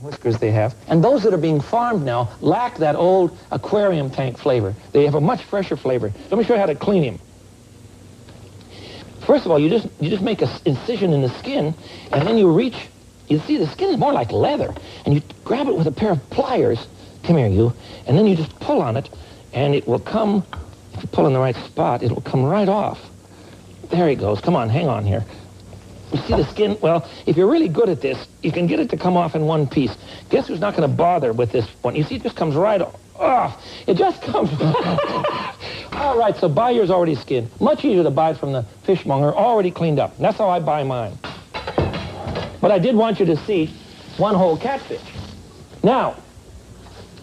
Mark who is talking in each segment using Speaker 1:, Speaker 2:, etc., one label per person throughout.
Speaker 1: whiskers they have. And those that are being farmed now lack that old aquarium tank flavor. They have a much fresher flavor. Let me show you how to clean him. First of all, you just make an incision in the skin, and then you reach. You see, the skin is more like leather, and you grab it with a pair of pliers. Come here, you. And then you just pull on it, and it will come. If you pull in the right spot, it will come right off. There he goes. Come on, hang on here. You see the skin? Well, if you're really good at this, you can get it to come off in one piece. Guess who's not going to bother with this one? You see, it just comes right off. It just comes. All right, so buy yours already skinned. Much easier to buy it from the fishmonger, already cleaned up. That's how I buy mine. But I did want you to see one whole catfish. Now,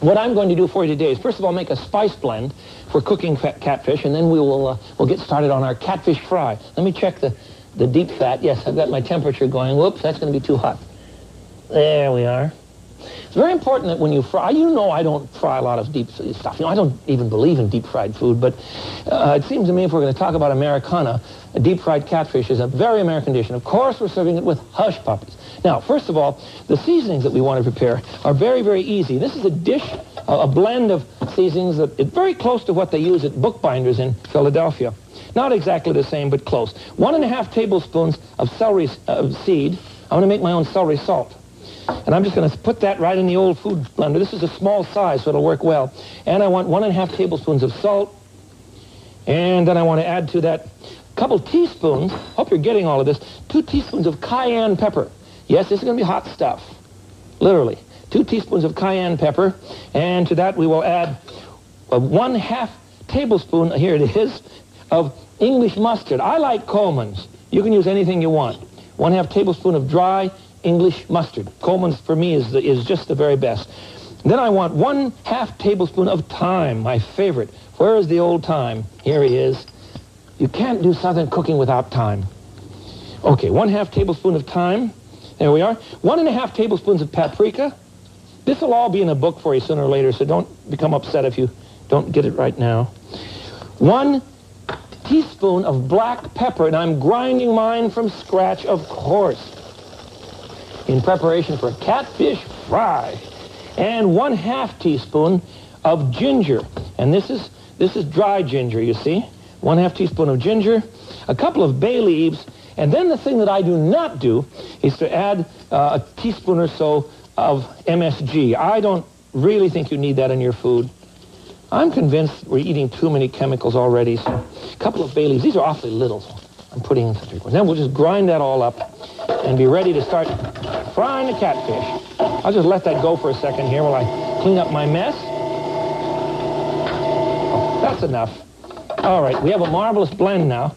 Speaker 1: what I'm going to do for you today is, first of all, make a spice blend for cooking catfish, and then we'll get started on our catfish fry. Let me check the deep fat. Yes, I've got my temperature going. Whoops, that's going to be too hot. There we are. It's very important that when you fry, you know I don't fry a lot of deep stuff. You know, I don't even believe in deep-fried food, but it seems to me if we're going to talk about Americana, a deep-fried catfish is a very American dish. And of course, we're serving it with hush puppies. Now, first of all, the seasonings that we want to prepare are very, very easy. This is a dish, a blend of seasonings that is very close to what they use at bookbinders in Philadelphia. Not exactly the same, but close. 1½ tablespoons of celery seed. I'm going to make my own celery salt. And I'm just going to put that right in the old food blender. This is a small size, so it'll work well. And I want 1½ tablespoons of salt. And then I want to add to that a couple teaspoons, hope you're getting all of this, 2 teaspoons of cayenne pepper. Yes, this is going to be hot stuff, literally. 2 teaspoons of cayenne pepper. And to that we will add 1/2 tablespoon, here it is, of English mustard. I like Coleman's. You can use anything you want. 1/2 tablespoon of dry English mustard. Coleman's for me is just the very best. Then I want 1/2 tablespoon of thyme, my favorite. Where is the old thyme? Here he is. You can't do Southern cooking without thyme. Okay, 1/2 tablespoon of thyme. There we are. 1½ tablespoons of paprika. This will all be in a book for you sooner or later, so don't become upset if you don't get it right now. 1 teaspoon of black pepper, and I'm grinding mine from scratch, of course, in preparation for catfish fry. And 1/2 teaspoon of ginger, and this is dry ginger, you see. 1/2 teaspoon of ginger, a couple of bay leaves, and then the thing that I do not do is to add a teaspoon or so of MSG. I don't really think you need that in your food. I'm convinced we're eating too many chemicals already, so a couple of bay leaves. These are awfully little, so I'm putting in such a one. Then we'll just grind that all up and be ready to start frying the catfish. I'll just let that go for a second here while I clean up my mess. Oh, that's enough. All right, we have a marvelous blend now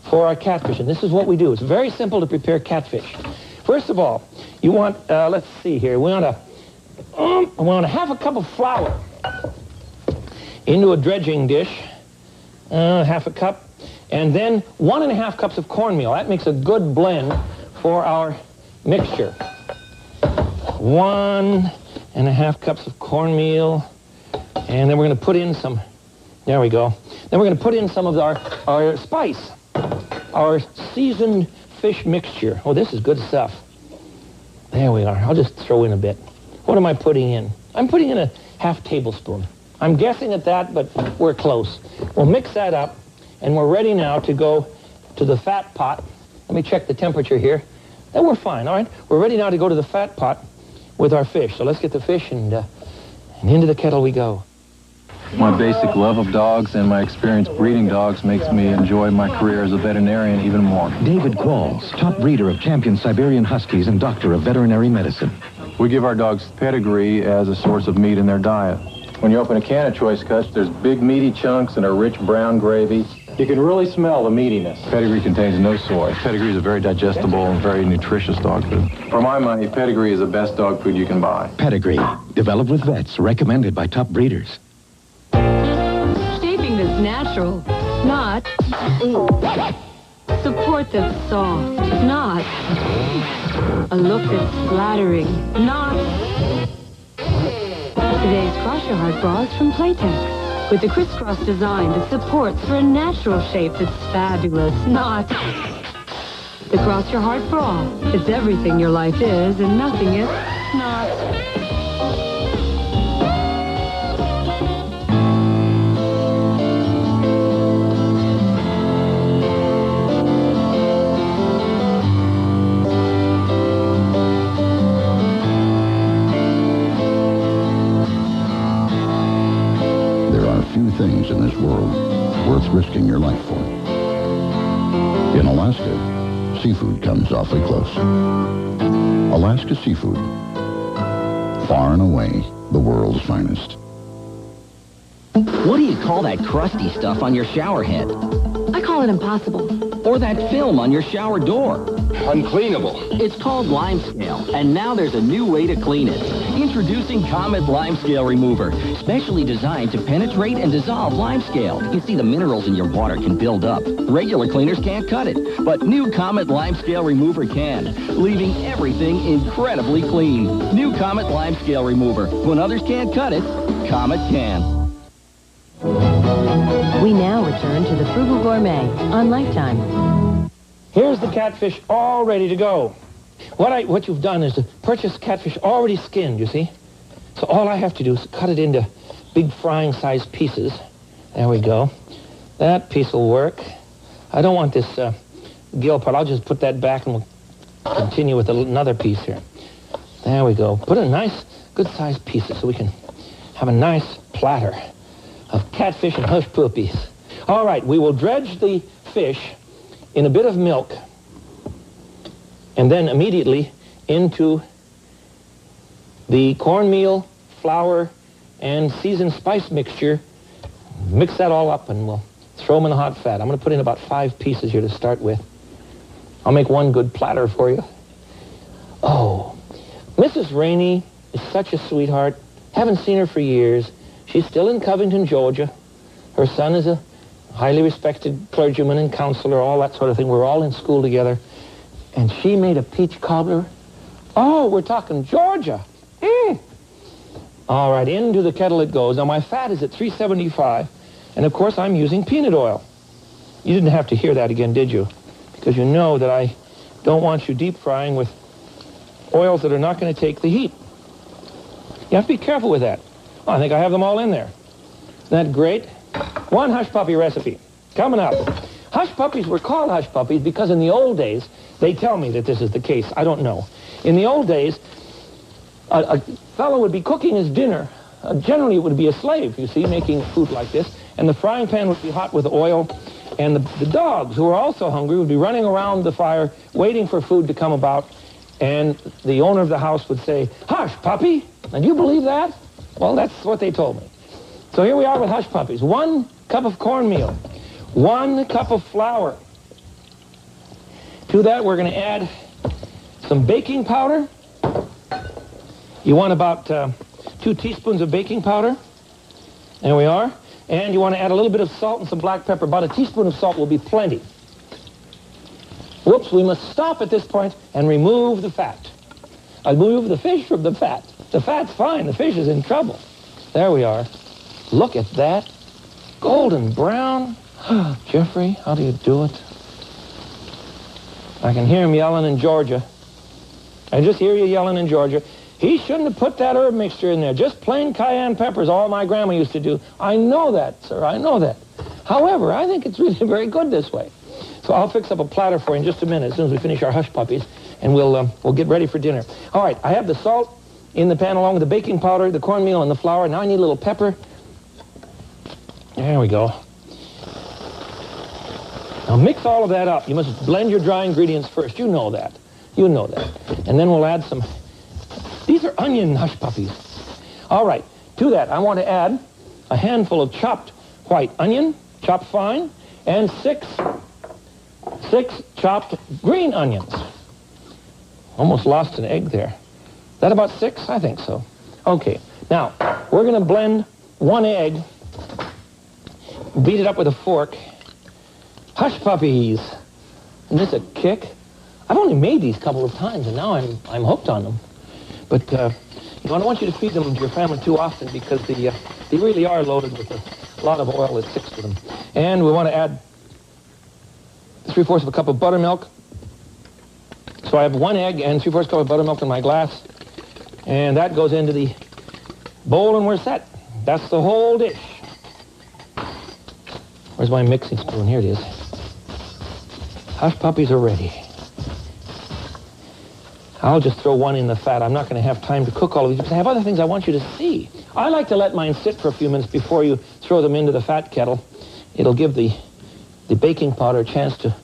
Speaker 1: for our catfish, and this is what we do. It's very simple to prepare catfish. First of all, you want, let's see here, we want 1/2 cup of flour into a dredging dish, 1/2 cup, and then 1½ cups of cornmeal. That makes a good blend for our mixture. 1½ cups of cornmeal, and then we're going to put in some, there we go. Then we're going to put in some of our spice, our seasoned fish mixture. Oh, this is good stuff. There we are. I'll just throw in a bit. What am I putting in? I'm putting in 1/2 tablespoon. I'm guessing at that, but we're close. We'll mix that up, and we're ready now to go to the fat pot. Let me check the temperature here. And we're fine, all right? We're ready now to go to the fat pot with our fish. So let's get the fish, and into the kettle we go.
Speaker 2: My basic love of dogs and my experience breeding dogs makes me enjoy my career as a veterinarian even more.
Speaker 3: David Qualls, top breeder of champion Siberian Huskies and doctor of veterinary medicine.
Speaker 2: We give our dogs pedigree as a source of meat in their diet. When you open a can of Choice Cuts, there's big meaty chunks and a rich brown gravy. You can really smell the meatiness. Pedigree contains no soy. Pedigree is a very digestible and very nutritious dog food. For my money, Pedigree is the best dog food you can buy.
Speaker 3: Pedigree, developed with vets, recommended by top breeders.
Speaker 4: Shaping that's natural, not support that's soft, not a look that's flattering, not. Today's Cross Your Heart bra is from Playtex, with a crisscross design that supports for a natural shape that's fabulous, not. The Cross Your Heart bra. It's everything your life is and nothing is. snots.
Speaker 5: Few things in this world worth risking your life for. In Alaska, seafood comes awfully close. Alaska Seafood, far and away the world's finest.
Speaker 6: What do you call that crusty stuff on your shower head?
Speaker 4: I call it impossible.
Speaker 6: Or that film on your shower door?
Speaker 7: Uncleanable.
Speaker 6: It's called limescale, and now there's a new way to clean it. Introducing Comet Limescale Remover, specially designed to penetrate and dissolve limescale. You see, the minerals in your water can build up. Regular cleaners can't cut it, but new Comet Limescale Remover can, leaving everything incredibly clean. New Comet Limescale Remover. When others can't cut it, Comet can.
Speaker 8: We now return to the Frugal Gourmet on Lifetime.
Speaker 1: Here's the catfish all ready to go. What you've done is to purchase catfish already skinned, you see? So all I have to do is cut it into big frying-sized pieces. There we go. That piece will work. I don't want this gill part. I'll just put that back and we'll continue with another piece here. There we go. Put in nice, good-sized pieces so we can have a nice platter of catfish and hush puppies. All right, we will dredge the fish in a bit of milk and then immediately into the cornmeal, flour, and seasoned spice mixture. Mix that all up and we'll throw them in the hot fat. I'm going to put in about 5 pieces here to start with. I'll make one good platter for you. Oh, Mrs. Rainey is such a sweetheart. Haven't seen her for years. She's still in Covington, Georgia. Her son is a highly respected clergyman and counselor, all that sort of thing. We're all in school together. And she made a peach cobbler. Oh, we're talking Georgia. All right, into the kettle it goes. Now, my fat is at 375. And, of course, I'm using peanut oil. You didn't have to hear that again, did you? Because you know that I don't want you deep frying with oils that are not going to take the heat. You have to be careful with that. Oh, I think I have them all in there. Isn't that great? One hush puppy recipe coming up. Hush puppies were called hush puppies because in the old days, they tell me that this is the case. I don't know. In the old days, a fellow would be cooking his dinner. Generally, it would be a slave, you see, making food like this. And the frying pan would be hot with oil. And the dogs, who were also hungry, would be running around the fire, waiting for food to come about. And the owner of the house would say, "Hush, puppy." And do you believe that? Well, that's what they told me. So here we are with hush puppies. 1 cup of cornmeal. 1 cup of flour. To that, we're going to add some baking powder. You want about 2 teaspoons of baking powder. There we are. And you want to add a little bit of salt and some black pepper. About a teaspoon of salt will be plenty. Whoops, we must stop at this point and remove the fat. I'll remove the fish from the fat. The fat's fine. The fish is in trouble. There we are. Look at that. Golden brown. Jeffrey, how do you do it? I can hear him yelling in Georgia. I just hear you yelling in Georgia. He shouldn't have put that herb mixture in there. Just plain cayenne peppers, all my grandma used to do. I know that, sir. I know that. However, I think it's really very good this way. So I'll fix up a platter for you in just a minute as soon as we finish our hush puppies, and we'll get ready for dinner. All right, I have the salt in the pan along with the baking powder, the cornmeal, and the flour. Now I need a little pepper. There we go. Now mix all of that up. You must blend your dry ingredients first. You know that. You know that. And then we'll add some... These are onion hush puppies. All right. To that, I want to add a handful of chopped white onion, chopped fine, and six chopped green onions. Almost lost an egg there. Is that about 6? I think so. Okay. Now, we're going to blend 1 egg, beat it up with a fork. Hush puppies. Isn't this a kick? I've only made these a couple of times, and now I'm hooked on them. But you know, I don't want you to feed them to your family too often because they really are loaded with a lot of oil that sticks to them. And we want to add 3/4 of a cup of buttermilk. So I have 1 egg and 3/4 cup of buttermilk in my glass. And that goes into the bowl and we're set. That's the whole dish. Where's my mixing spoon? Here it is. Hush puppies are ready. I'll just throw one in the fat. I'm not going to have time to cook all of these because I have other things I want you to see. I like to let mine sit for a few minutes before you throw them into the fat kettle. It'll give the baking powder a chance to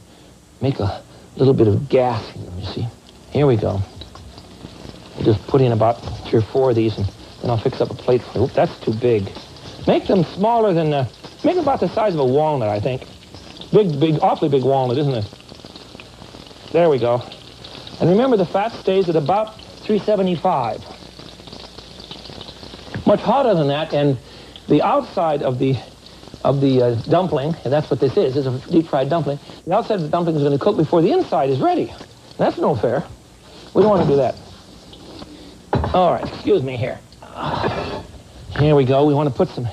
Speaker 1: make a little bit of gas in them, you see. Here we go. We'll just put in about 3 or 4 of these, and then I'll fix up a plate for you. Oop, that's too big. Make them smaller than, make them about the size of a walnut, I think. Big, awfully big walnut, isn't it? There we go. And remember, the fat stays at about 375. Much hotter than that, and the outside of the dumpling, and that's what this is a deep-fried dumpling, the outside of the dumpling is going to cook before the inside is ready. That's no fair. We don't want to do that. All right, excuse me here. Here we go. We want to put some...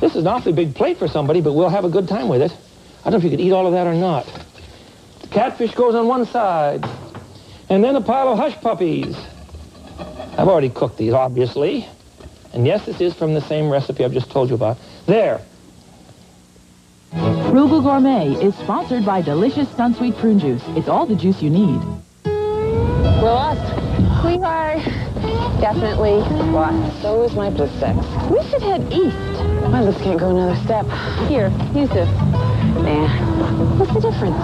Speaker 1: This is an awfully big plate for somebody, but we'll have a good time with it. I don't know if you could eat all of that or not. The catfish goes on one side. And then a pile of hush puppies. I've already cooked these, obviously. And yes, this is from the same recipe I've just told you about. There.
Speaker 7: Frugal Gourmet is sponsored by delicious Sunsweet prune juice. It's all the juice you need.
Speaker 9: We're lost. We are definitely lost. So is my bliss sticks. We should head east. My lips can't go another step. Here, use this. Nah. What's the difference?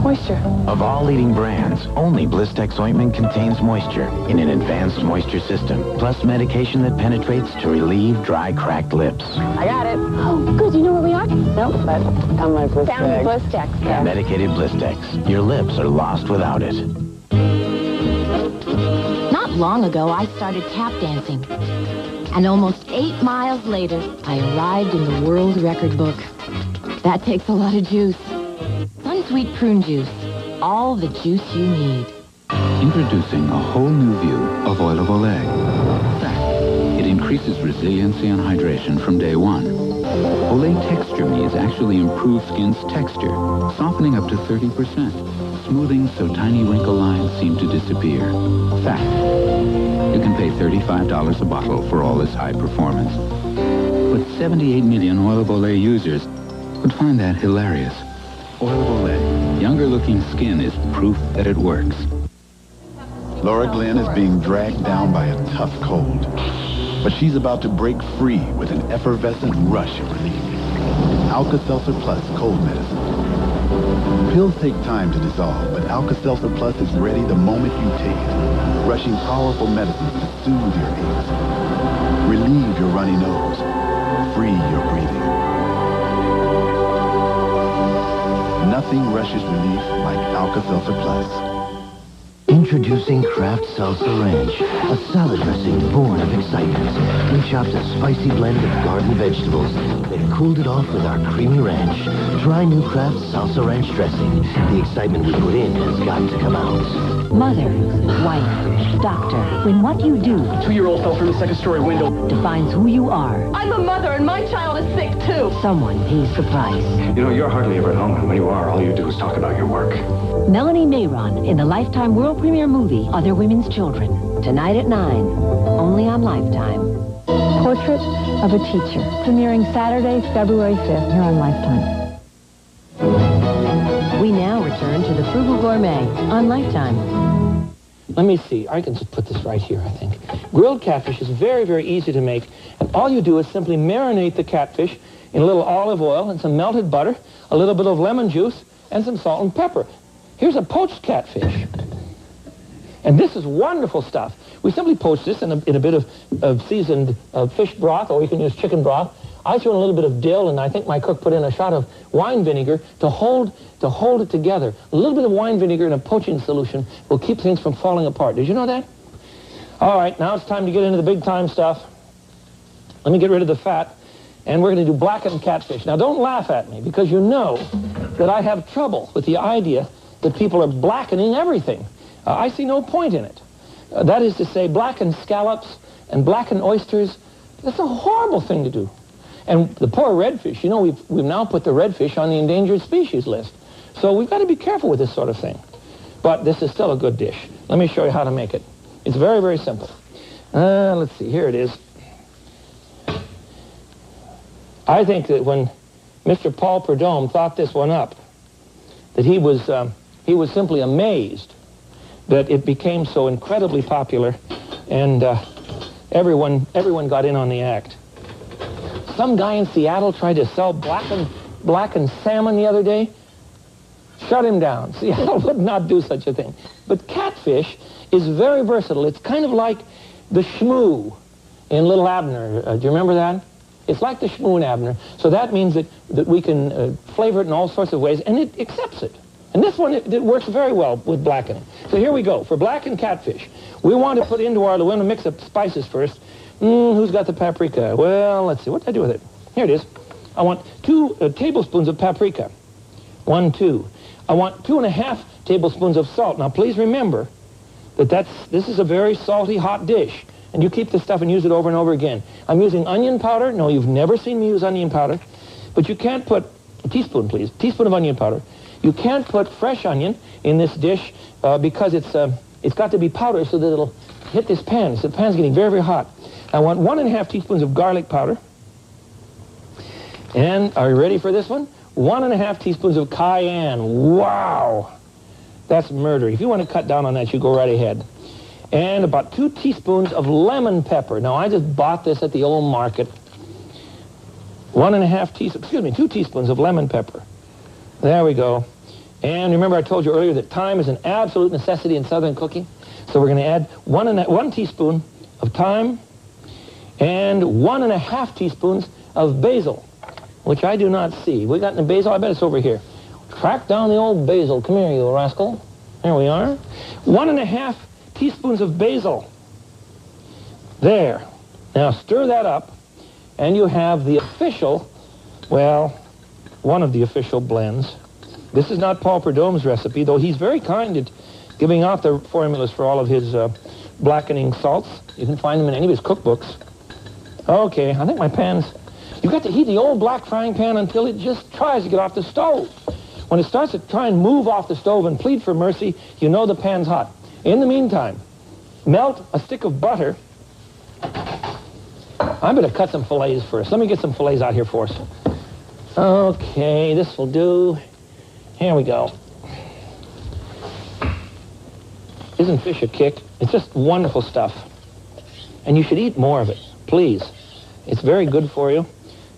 Speaker 9: Moisture.
Speaker 10: Of all leading brands, only Blistex ointment contains moisture in an advanced moisture system, plus medication that penetrates to relieve dry, cracked lips.
Speaker 9: I got it. Oh, good. You know where we are? Nope, but on my Blistex. Found Blistex. Yeah.
Speaker 10: Medicated Blistex. Your lips are lost without it.
Speaker 11: Not long ago, I started tap dancing. And almost 8 miles later, I arrived in the world record book. That takes a lot of juice. Sunsweet prune juice. All the juice you need.
Speaker 12: Introducing a whole new view of oil of Olay. Fact, it increases resiliency and hydration from day 1. Olay Texture Me has actually improved skin's texture, softening up to 30%, smoothing so tiny wrinkle lines seem to disappear. Fact, you can pay $35 a bottle for all this high performance. But 78 million Oil of Olay users would find that hilarious. Oil of Olay. Younger looking skin is proof that it works.
Speaker 13: Laura Glenn is being dragged down by a tough cold. But she's about to break free with an effervescent rush of relief. It's Alka-Seltzer Plus cold medicine. Pills take time to dissolve, but Alka-Seltzer Plus is ready the moment you take it. Rushing powerful medicines to soothe your aches. Relieve your runny nose. Free your breathing. Nothing rushes relief like Alka-Seltzer Plus.
Speaker 14: Introducing Kraft Salsa Ranch, a salad dressing born of excitement. We chopped a spicy blend of garden vegetables, then cooled it off with our creamy ranch. Try new Kraft Salsa Ranch dressing. The excitement we put in has got to come out.
Speaker 8: Mother, wife, doctor, when what you do...
Speaker 15: A 2-year-old fell from the second-story window.
Speaker 8: ...defines who you are.
Speaker 16: I'm a mother, and my child is sick, too.
Speaker 8: Someone pays the price.
Speaker 17: You know, you're hardly ever at home, and when you are, all you do is talk about your work.
Speaker 8: Melanie Mayron in the Lifetime world premiere movie, Other Women's Children. Tonight at 9, only on Lifetime.
Speaker 18: Portrait of a Teacher, premiering Saturday, February 5th, here on Lifetime.
Speaker 8: We now return to the Frugal Gourmet on Lifetime.
Speaker 1: Let me see. I can just put this right here, I think. Grilled catfish is very, very easy to make, and all you do is simply marinate the catfish in a little olive oil and some melted butter, a little bit of lemon juice, and some salt and pepper. Here's a poached catfish. And this is wonderful stuff. We simply poach this in a bit of seasoned fish broth, or you can use chicken broth. I threw in a little bit of dill, and I think my cook put in a shot of wine vinegar to hold it together. A little bit of wine vinegar in a poaching solution will keep things from falling apart. Did you know that? All right, now it's time to get into the big-time stuff. Let me get rid of the fat, and we're going to do blackened catfish. Now, don't laugh at me, because you know that I have trouble with the idea that people are blackening everything. I see no point in it. That is to say, blackened scallops and blackened oysters, that's a horrible thing to do. And the poor redfish, you know, we've now put the redfish on the endangered species list. So we've got to be careful with this sort of thing. But this is still a good dish. Let me show you how to make it. It's very, very simple. Let's see, here it is. I think that when Mr. Paul Prudhomme thought this one up, that he was simply amazed that it became so incredibly popular, and everyone got in on the act. Some guy in Seattle tried to sell blackened salmon the other day. Shut him down. Seattle would not do such a thing. But catfish is very versatile. It's kind of like the shmoo in Little Abner. Do you remember that? It's like the shmoo in Abner. So that means that we can flavor it in all sorts of ways, and it accepts it. And this one, it works very well with blackening. So here we go. For blackened catfish, we want to put into we want to mix up spices first. Who's got the paprika? Well, let's see. What did I do with it? Here it is. I want 2 tablespoons of paprika. 1, 2. I want 2.5 tablespoons of salt. Now, please remember that this is a very salty, hot dish. And you keep this stuff and use it over and over again. I'm using onion powder. No, you've never seen me use onion powder. But you can't put, a teaspoon, please, teaspoon of onion powder. You can't put fresh onion in this dish because it's got to be powder so that it'll hit this pan. So the pan's getting very, very hot. I want 1.5 teaspoons of garlic powder. And are you ready for this one? 1.5 teaspoons of cayenne. Wow! That's murder. If you want to cut down on that, you go right ahead. And about 2 teaspoons of lemon pepper. Now, I just bought this at the old market. 2 teaspoons of lemon pepper. There we go. And remember I told you earlier that thyme is an absolute necessity in Southern cooking. So we're going to add 1 teaspoon of thyme and 1.5 teaspoons of basil, which I do not see. We got any basil? I bet it's over here. Track down the old basil. Come here, you rascal. There we are. 1.5 teaspoons of basil. There. Now stir that up, and you have the official, well, one of the official blends. This is not Paul Prudhomme's recipe, though he's very kind at giving out the formulas for all of his blackening salts. You can find them in any of his cookbooks. Okay, I think my pan's... You've got to heat the old black frying pan until it just tries to get off the stove. When it starts to try and move off the stove and plead for mercy, you know the pan's hot. In the meantime, melt a stick of butter. I'm going to cut some fillets first. Let me get some fillets out here for us. Okay, this will do. Here we go. Isn't fish a kick? It's just wonderful stuff. And you should eat more of it, please. It's very good for you,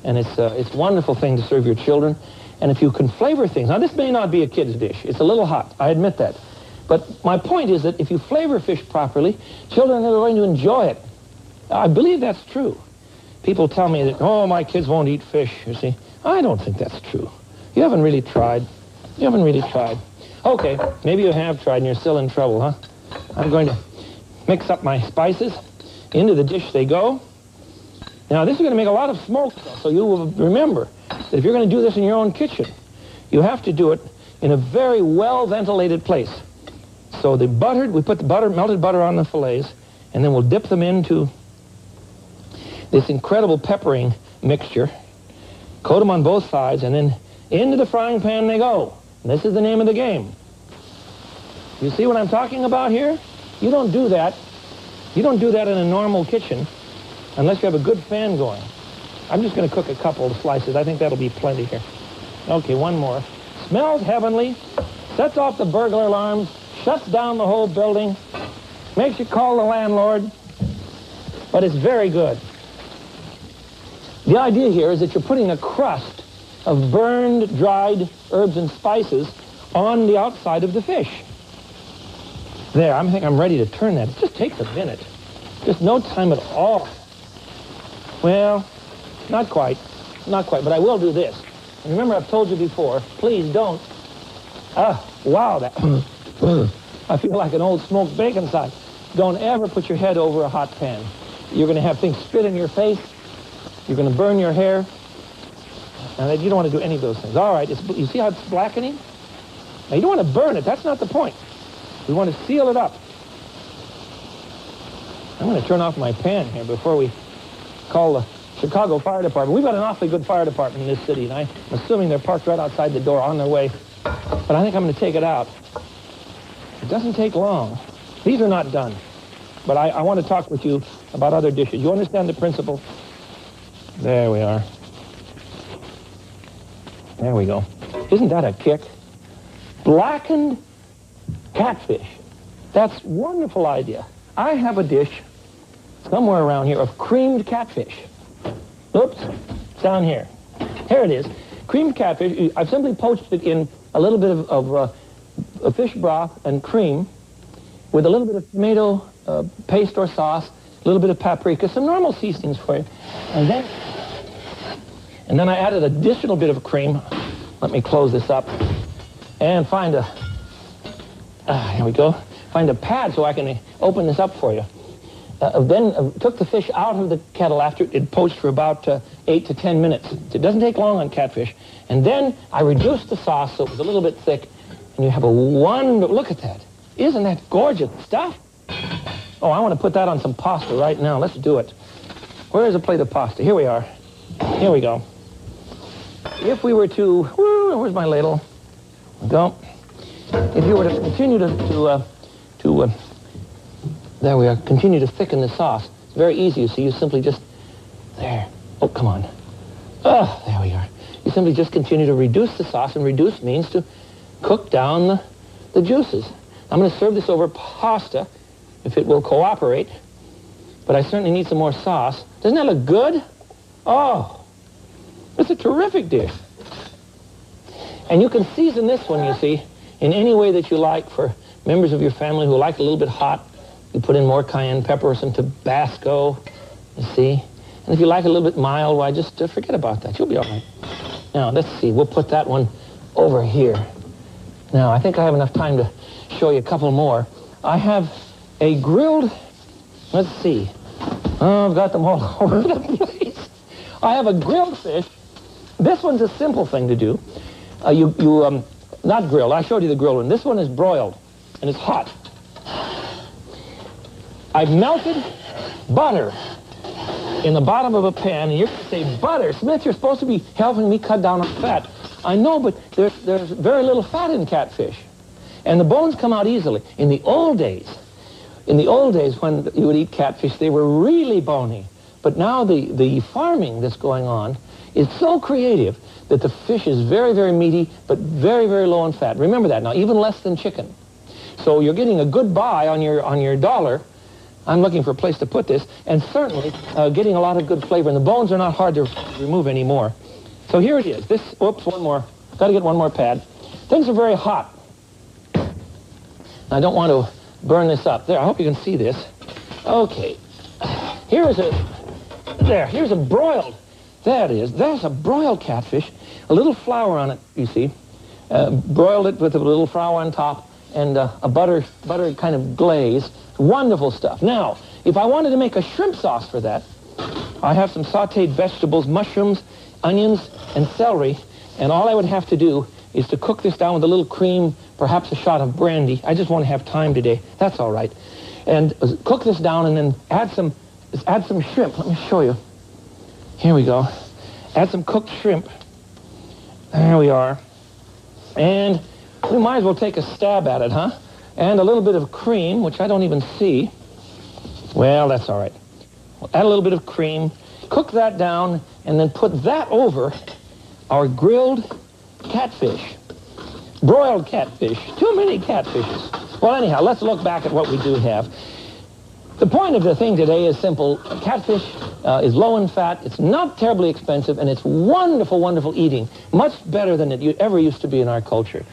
Speaker 1: and it's a wonderful thing to serve your children. And if you can flavor things, now this may not be a kid's dish. It's a little hot, I admit that. But my point is that if you flavor fish properly, children are going to enjoy it. I believe that's true. People tell me that, oh, my kids won't eat fish, you see. I don't think that's true. You haven't really tried. You haven't really tried. Okay, maybe you have tried and you're still in trouble, huh? I'm going to mix up my spices. Into the dish they go. Now, this is going to make a lot of smoke, so you will remember that if you're going to do this in your own kitchen, you have to do it in a very well-ventilated place. So we put the melted butter on the fillets, and then we'll dip them into this incredible peppering mixture, coat them on both sides, and then into the frying pan they go. And this is the name of the game. You see what I'm talking about here? You don't do that. You don't do that in a normal kitchen unless you have a good fan going. I'm just going to cook a couple of slices. I think that'll be plenty here. Okay, one more. Smells heavenly, sets off the burglar alarms, shuts down the whole building, makes you call the landlord, but it's very good. The idea here is that you're putting a crust of burned, dried herbs and spices on the outside of the fish. There, I think I'm ready to turn that. It just takes a minute. Just no time at all. Well, not quite, but I will do this. And remember, I've told you before, please don't. Wow, that... I feel like an old smoked bacon side. Don't ever put your head over a hot pan. You're going to have things spit in your face. You're going to burn your hair. And you don't want to do any of those things. All right, you see how it's blackening? Now, you don't want to burn it. That's not the point. We want to seal it up. I'm going to turn off my pan here before we call the Chicago Fire Department. We've got an awfully good fire department in this city, and I'm assuming they're parked right outside the door on their way. But I think I'm going to take it out. It doesn't take long. These are not done. But I want to talk with you about other dishes. You understand the principle? There we are. There we go. Isn't that a kick? Blackened catfish. That's a wonderful idea. I have a dish somewhere around here of creamed catfish. Oops, it's down here. Here it is. Creamed catfish. I've simply poached it in a little bit of fish broth and cream with a little bit of tomato paste or sauce, a little bit of paprika, some normal seasonings for you. And then I added an additional bit of cream. Let me close this up and find a, here we go, find a pad so I can open this up for you. Then took the fish out of the kettle after it poached for about 8 to 10 minutes. It doesn't take long on catfish. And then I reduced the sauce so it was a little bit thick, and you have a wonderful, look at that. Isn't that gorgeous stuff? Oh, I want to put that on some pasta right now. Let's do it. Where is a plate of pasta? Here we are. Here we go. If we were to, where's my ladle? Go. If you were to continue there we are, continue to thicken the sauce. It's very easy, you see. You simply just, there. Oh, come on. Oh, there we are. You simply just continue to reduce the sauce, and reduce means to cook down the juices. I'm going to serve this over pasta, if it will cooperate, but I certainly need some more sauce. Doesn't that look good? Oh, it's a terrific dish. And you can season this one, you see, in any way that you like for members of your family who like it a little bit hot. You put in more cayenne pepper or some Tabasco, you see. And if you like it a little bit mild, why, just forget about that. You'll be all right. Now, let's see. We'll put that one over here. Now, I think I have enough time to show you a couple more. I have a grilled, let's see. Oh, I've got them all over the place. I have a grilled fish. This one's a simple thing to do. Not grilled. I showed you the grilled one. This one is broiled, and it's hot. I've melted butter in the bottom of a pan, and you're going to say, butter? Smith, you're supposed to be helping me cut down on fat. I know, but there's very little fat in catfish, and the bones come out easily. In the old days when you would eat catfish, they were really bony. But now the farming that's going on is so creative that the fish is very, very meaty, but very, very low in fat. Remember that now, even less than chicken. So you're getting a good buy on your dollar. I'm looking for a place to put this, and certainly getting a lot of good flavor. And the bones are not hard to remove anymore. So here it is. This, oops, one more. Got to get one more pad. Things are very hot. I don't want to burn this up. There, I hope you can see this. Okay. Here's a broiled. There it is. There's a broiled catfish. A little flour on it, you see. Broiled it with a little flour on top and a butter kind of glaze. Wonderful stuff. Now, if I wanted to make a shrimp sauce for that, I have some sautéed vegetables, mushrooms, onions, and celery, and all I would have to do is to cook this down with a little cream, perhaps a shot of brandy. I just want to have time today. That's all right. And cook this down and then add some shrimp. Let me show you. Here we go. Add some cooked shrimp. There we are. And we might as well take a stab at it, huh? And a little bit of cream, which I don't even see. Well, that's all right. We'll add a little bit of cream, cook that down, and then put that over our grilled catfish. Broiled catfish. Too many catfishes. Well, anyhow, let's look back at what we do have. The point of the thing today is simple. Catfish is low in fat. It's not terribly expensive, and it's wonderful, wonderful eating. Much better than it ever used to be in our culture.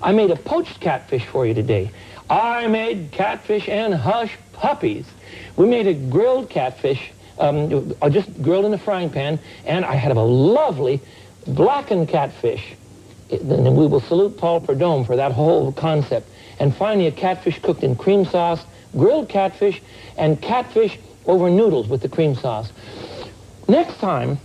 Speaker 1: I made a poached catfish for you today. I made catfish and hush puppies. We made a grilled catfish, just grilled in a frying pan, and I had a lovely blackened catfish. And we will salute Paul Prudhomme for that whole concept. And finally, a catfish cooked in cream sauce, grilled catfish, and catfish over noodles with the cream sauce. Next time,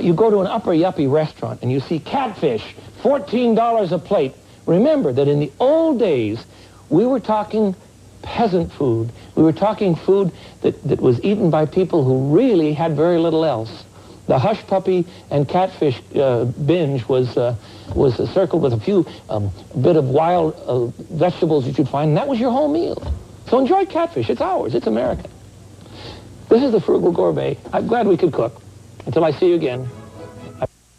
Speaker 1: you go to an upper yuppie restaurant and you see catfish, $14 a plate. Remember that in the old days, we were talking peasant food. We were talking food that was eaten by people who really had very little else. The hush puppy and catfish binge was circled with a few bit of wild vegetables that you'd find, and that was your whole meal. So enjoy catfish. It's ours. It's American. This is the Frugal Gourmet. I'm glad we could cook. Until I see you again,